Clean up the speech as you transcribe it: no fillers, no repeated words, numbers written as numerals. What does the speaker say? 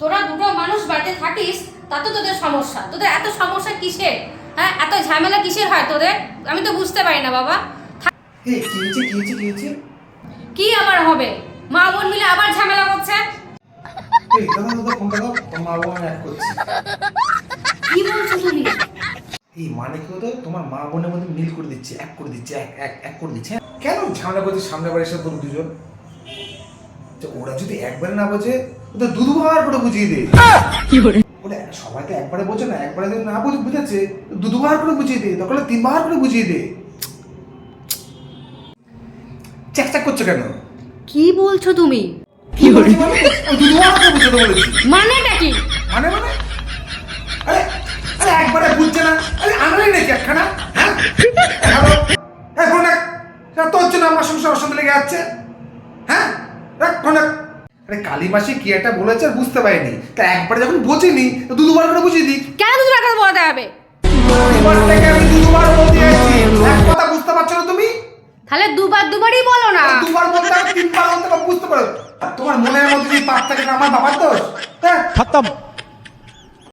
তোরা দুটো মানুষ বাড়িতে থাকিস তাতে তোদের সমস্যা, তোদের এত সমস্যা কিসের? হ্যাঁ, এত ঝামেলা কিসের হয় তোদের? আমি তো বুঝতে পারি না বাবা। এই কি হয়েছে? কি আবার হবে? মা বোন মিলে আবার ঝামেলা করছে। এই দাদা ফোনটা দাও, তোমার মা বোন এক করছি। কি বলছো তুমি? এই মানে কি হতো, তোমার মা বোনের মধ্যে মিল করে দিচ্ছে, এক করে দিচ্ছে, এক করে দিচ্ছে। কেন ঝামেলা করছে সামনে বাড়ি এসে তোর দুজন? ওরা যদি একবারে না বোঝে, ওদের দুবার করে বুঝিয়ে দে। ওরা সবাই তো একবারে বোঝে না, একবারে যদি না বুঝেছে দুবার করে বুঝিয়ে দে, দরকার হলে 3বার করে বুঝিয়ে দে। চেক করছো কেন? কি বলছো তুমি? কি বলছি মানে? ওই দুবার করে বুঝিয়ে দেবো বলেছি। মানেটা কি? মানে আরে আরে একবারে বুঝছে না। আরে আনলে নাকি একখানা? হ্যাঁ হ্যালো, এই ফোন রাখ। তোর জন্য আমার সংসার অশান্তি লেগে যাচ্ছে। হ্যাঁ রাখ ফোন রাখ। আরে কালী মাসি কি একটা বলেছে আর বুঝতে পারিনি, তা একবারে যখন বোঝেনি তো দুবার করে বুঝিয়ে দিই। কেন তুমি একটা বলতে হবে? দুবার থেকে আমি দুবার বলতে যাচ্ছি, এক কথা বুঝতে পারছো না তুমি? তাহলে দুবারই বলো না। দুবার বলতে হবে, 3বার বলতে বুঝতে পারো। আর তোমার মনের মধ্যে যে পাপ থাকে না আমার বাবার দোষ? হ্যাঁ खत्म।